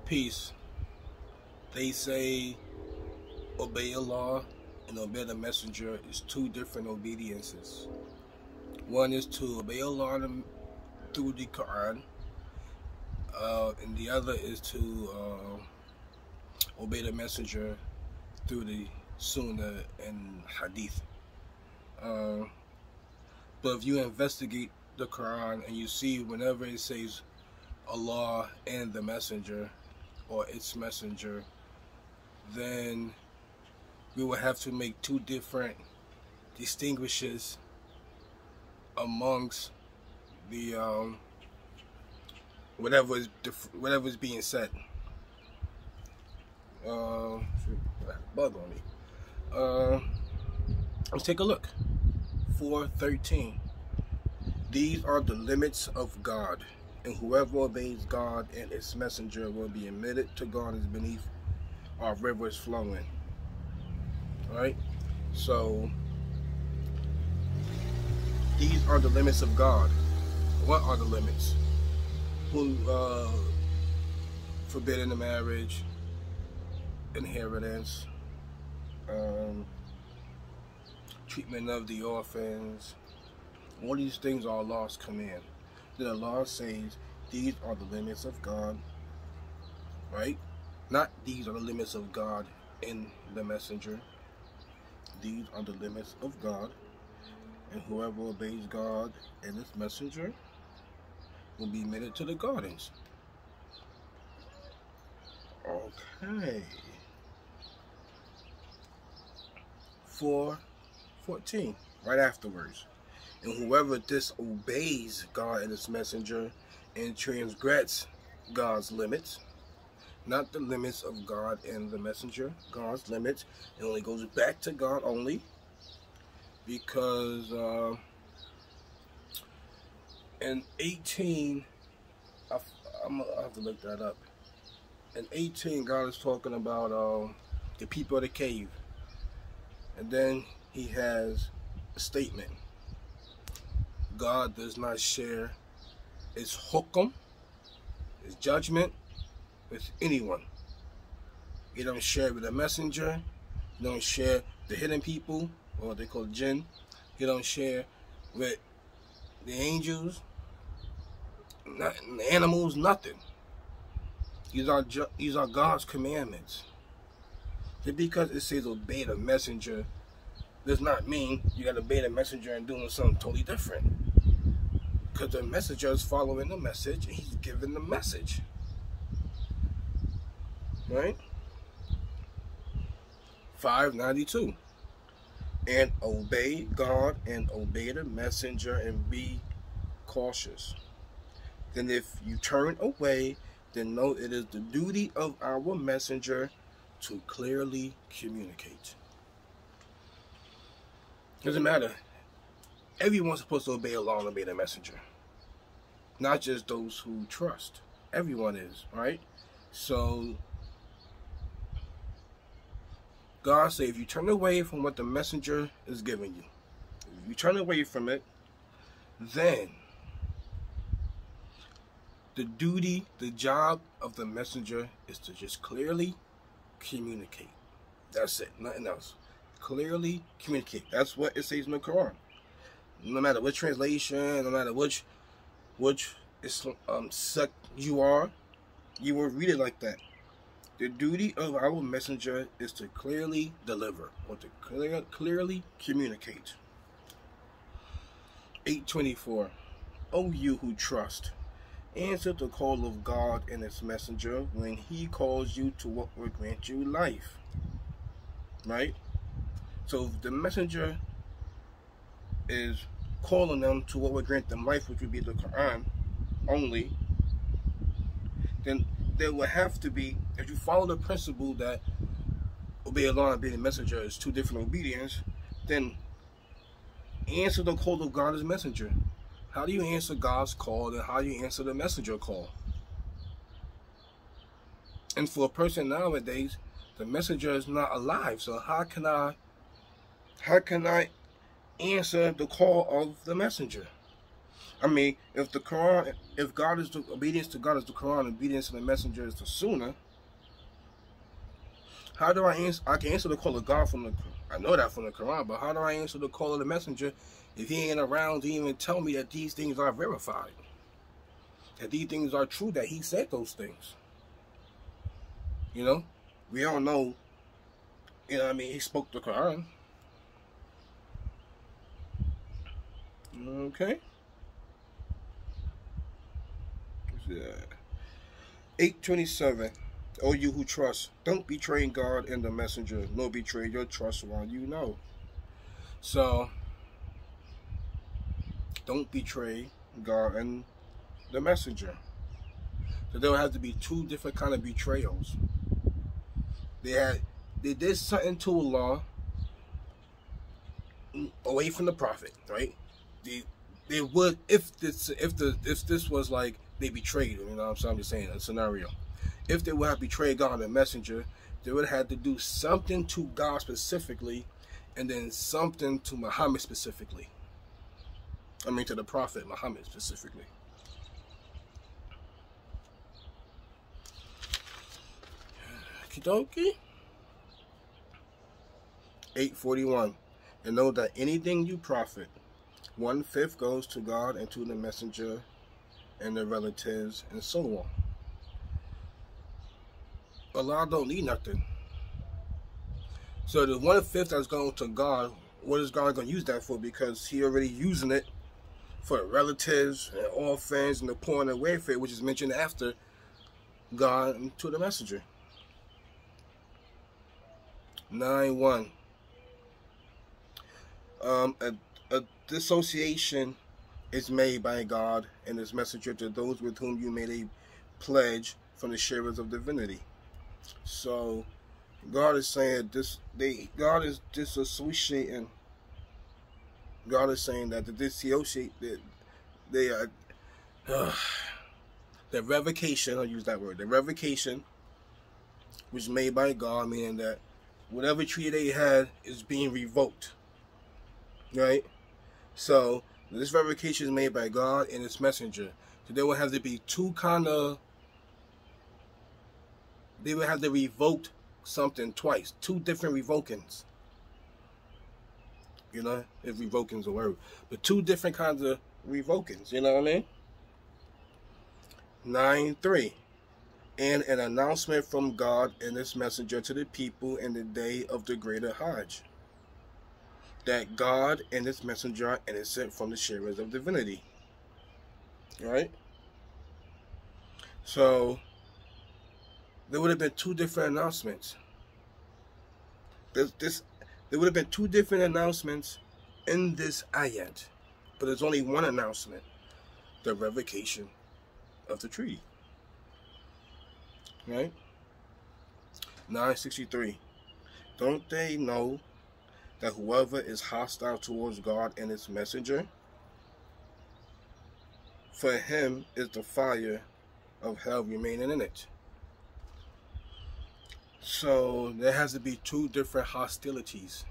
Peace. They say obey Allah and obey the messenger is two different obediences. One is to obey Allah through the Quran, and the other is to obey the messenger through the Sunnah and Hadith. But if you investigate the Quran and you see whenever it says Allah and the messenger or its messenger, then we will have to make two different distinguishes amongst the whatever is being said. Bug on me. Let's take a look. 4:13. These are the limits of God, and whoever obeys God and its messenger will be admitted to God as beneath our rivers flowing. Alright? So these are the limits of God. What are the limits? Who forbidden the marriage, inheritance, treatment of the orphans. All these things are Allah's command. Then Allah says these are the limits of God, right? Not these are the limits of God in the messenger. These are the limits of God, and whoever obeys God and his messenger will be admitted to the gardens. Okay. 4:14, right afterwards. And whoever disobeys God and his messenger and transgress God's limits, not the limits of God and the messenger, God's limits, it only goes back to God only, because in 18, I'll have to look that up. In 18, God is talking about the people of the cave, and then he has a statement. God does not share his hukum, his judgment, with anyone. He don't share with the messenger. He don't share the hidden people, or they call jinn. He don't share with the angels, the animals, nothing. These are God's commandments. Just because it says obey the messenger does not mean you got to obey the messenger and doing something totally different. Because the messenger is following the message and he's giving the message. Right? 5:92. And obey God and obey the messenger and be cautious. Then if you turn away, then know it is the duty of our messenger to clearly communicate. Doesn't matter. Everyone's supposed to obey Allah and obey the messenger. Not just those who trust. Everyone is, right? So God said if you turn away from what the messenger is giving you, if you turn away from it, then the duty, the job of the messenger is to just clearly communicate. That's it, nothing else. Clearly communicate. That's what it says in the Quran. No matter what translation, no matter which sect you are, you will read it like that. The duty of our messenger is to clearly deliver, or to clearly communicate. 8:24. O you who trust, answer the call of God and his messenger when he calls you to what will grant you life. Right? So if the messenger is calling them to what would grant them life, which would be the Quran only, then there will have to be, if you follow the principle that obey Allah and obey the messenger is two different obedience, then answer the call of God as messenger. How do you answer God's call, and how do you answer the messenger call? And for a person nowadays, the messenger is not alive, so how can I answer the call of the messenger? I mean, if the Quran, if God is the obedience to God is the Quran, obedience to the messenger is the Sunnah, how do I answer? I can answer the call of God from the, I know that from the Quran, but how do I answer the call of the messenger if he ain't around to even tell me that these things are verified, that these things are true, that he said those things? You know, we all know. You know what I mean? He spoke the Quran. Okay. Yeah. 8:27. O you who trust, don't betray God and the messenger, nor betray your trust while you know. So, don't betray God and the messenger. So there will have to be two different kind of betrayals. They did something to Allah away from the Prophet, right? They would, if this was like they betrayed him, you know what I'm saying? I'm just saying a scenario. If they would have betrayed God and the messenger, they would have had to do something to God specifically, and then something to Muhammad specifically. I mean, to the Prophet Muhammad specifically. Okie 8:41. And know that anything you profit, 1/5 goes to God and to the messenger and the relatives and so on. Allah don't need nothing. So the 1/5 that's going to God, what is God going to use that for? Because he already using it for relatives and orphans and the poor and the welfare, which is mentioned after God and to the messenger. 9:1. A dissociation is made by God and his messenger to those with whom you made a pledge from the sharers of divinity. So God is saying this. God is disassociating. God is saying that the dissociate that they are the revocation. I'll use that word. The revocation was made by God, meaning that whatever treaty they had is being revoked. Right? So this revocation is made by God and his messenger. So there will have to be two kind of. They would have to revoke something twice. Two different revokings. You know, if revoking's a word. But two different kinds of revokings. You know what I mean? 9:3. And an announcement from God and his messenger to the people in the day of the greater Hajj. That God and his messenger are innocent from the sharers of divinity. Right? So there would have been two different announcements. There would have been two different announcements in this ayat, but there's only one announcement: the revocation of the treaty. Right? 9:63. Don't they know that whoever is hostile towards God and his messenger, for him is the fire of hell remaining in it? So there has to be two different hostilities.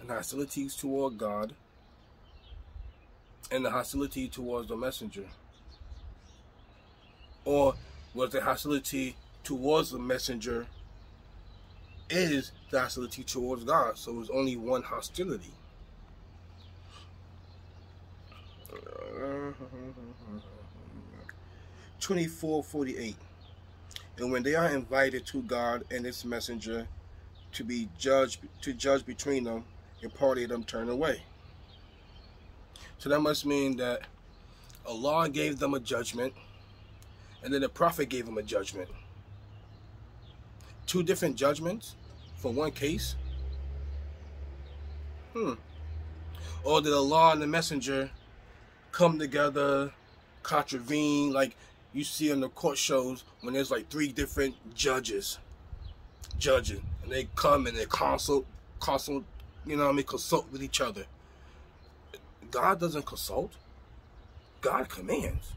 And hostilities toward God and the hostility towards the messenger. Or was the hostility towards the messenger is the hostility towards God? So it's only one hostility. 24:48. And when they are invited to God and his messenger to judge between them, a party of them turn away. So that must mean that Allah gave them a judgment, and then the Prophet gave them a judgment. Two different judgments for one case? Or did Allah and the messenger come together, contravene, like you see in the court shows when there's like three different judges judging, and they come and they consult, you know what I mean, consult with each other. God doesn't consult. God commands.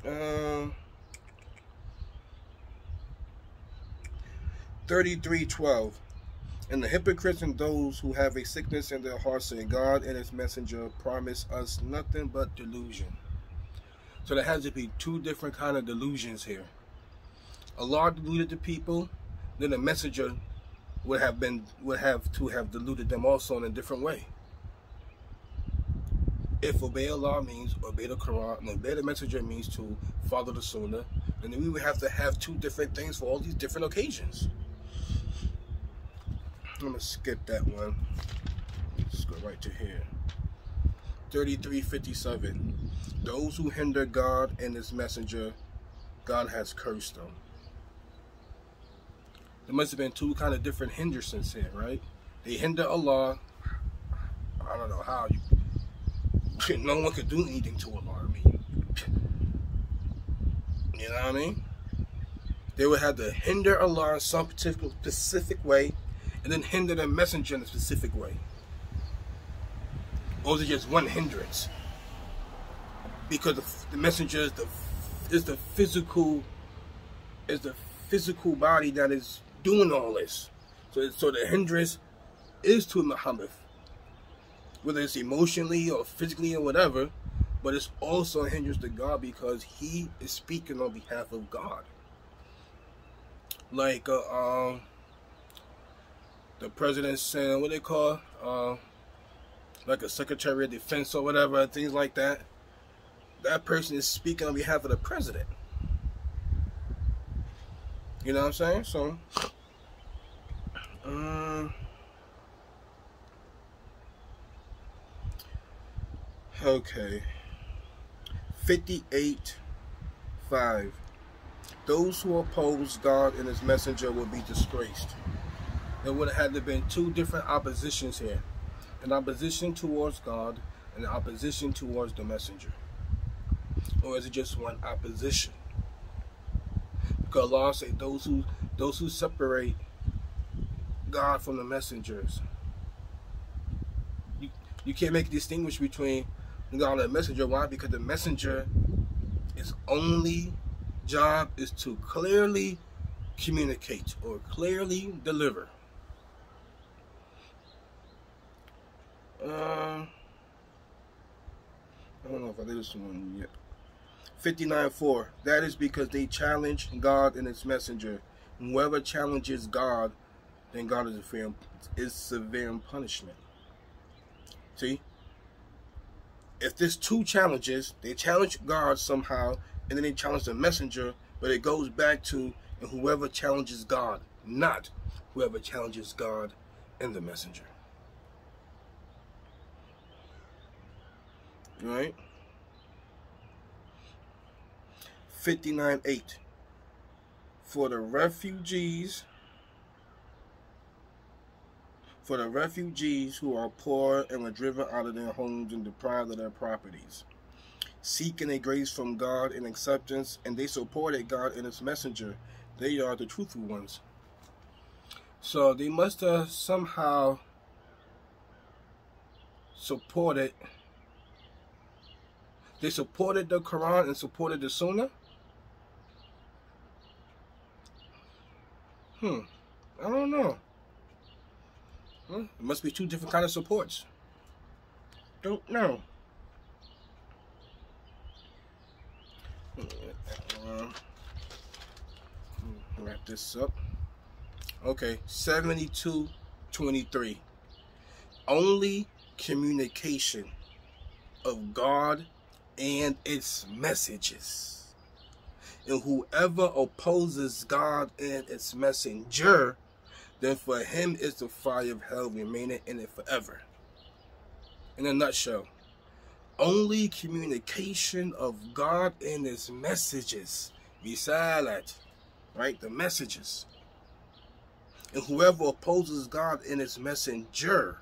Um, 33:12. And the hypocrites and those who have a sickness in their hearts say, God and his messenger promise us nothing but delusion. So there has to be two different kind of delusions here. Allah deluded the people, then the messenger would have to have deluded them also in a different way. If obey Allah means obey the Quran, and obey the messenger means to follow the Sunnah, then we would have to have two different things for all these different occasions. I'm gonna skip that one. Let's go right to here. 33:57. Those who hinder God and his messenger, God has cursed them. There must have been two kind of different hindrances here, right? They hinder Allah. I don't know how. No one could do anything to Allah. I mean, you know what I mean? They would have to hinder Allah in some specific way, and then hinder the messenger in a specific way. Or is it just one hindrance? Because the messenger is the physical body that is doing all this. So the hindrance is to Muhammad, whether it's emotionally or physically or whatever, but it's also a hindrance to God because he is speaking on behalf of God. Like the president saying, what they call, like a secretary of defense or whatever, things like that. That person is speaking on behalf of the president. You know what I'm saying? So, okay. 58:5. Those who oppose God and his messenger will be disgraced. There would have had to been two different oppositions here. An opposition towards God and an opposition towards the messenger. Or is it just one opposition? Because Allah said those who separate God from the messengers. You can't make a distinguish between God and the messenger. Why? Because the messenger, its only job is to clearly communicate or clearly deliver. I don't know if I did this one yet. 59:4. That is because they challenge God and his messenger. And whoever challenges God, then God is severe in punishment. See? If there's two challenges, they challenge God somehow, and then they challenge the messenger, but it goes back to whoever challenges God, not whoever challenges God and the messenger. Right? 59:8. For the refugees who are poor and were driven out of their homes and deprived of their properties, seeking a grace from God and acceptance, and they supported God and his messenger, they are the truthful ones. So they must have somehow supported. They supported the Quran and supported the Sunnah. I don't know. It must be two different kind of supports. Don't know. Wrap this up. Okay, 72:23. Only communication of God and its messages. And whoever opposes God and its messenger, then for him is the fire of hell remaining in it forever. In a nutshell, only communication of God and his messages. Risalat, right? The messages. And whoever opposes God and his messenger.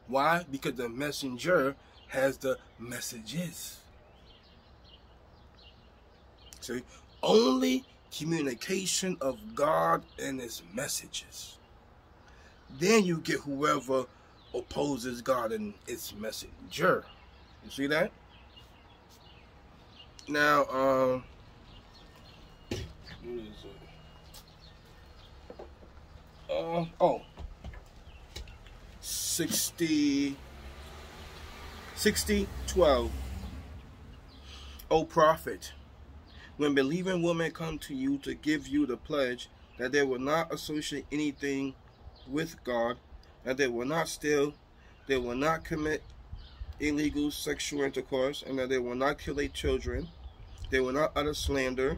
Why? Because the messenger has the messages. See? Only communication of God and his messages. Then you get whoever opposes God and its messenger. You see that? Now, what is it? 12. O prophet, when believing women come to you to give you the pledge that they will not associate anything with God, that they will not steal, they will not commit illegal sexual intercourse, and that they will not kill their children, they will not utter slander,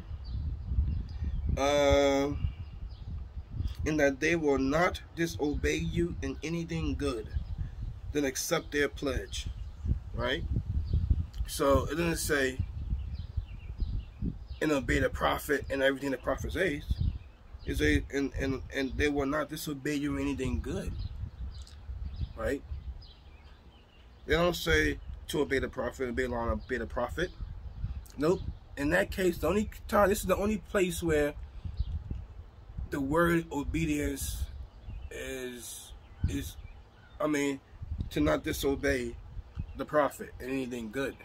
and that they will not disobey you in anything good, then accept their pledge. Right? So it doesn't say and obey the prophet and everything the prophet says. It says and they will not disobey you in anything good. Right? They don't say to obey the prophet, obey law, and obey the prophet. Nope. In that case, the only time, this is the only place where the word obedience is to not disobey the prophet in anything good.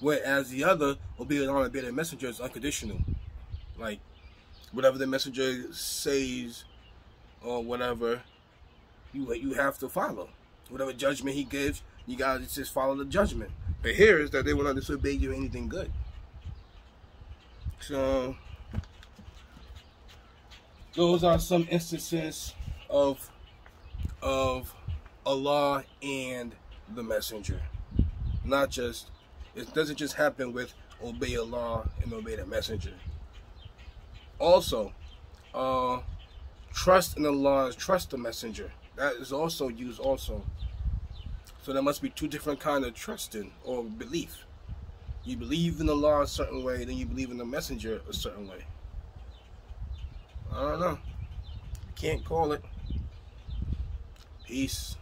Whereas the other, obey the law and obey the messenger, is unconditional. Like, whatever the messenger says or whatever, you have to follow. Whatever judgment he gives, you gotta just follow the judgment. But here is that they will not disobey you in anything good. So those are some instances of Allah and the messenger. Not just, it doesn't just happen with obey Allah and obey the messenger. Also, trust in Allah and trust the messenger. That is also used also. So there must be two different kinds of trusting or belief. You believe in Allah a certain way, then you believe in the messenger a certain way. I don't know. Can't call it. Peace.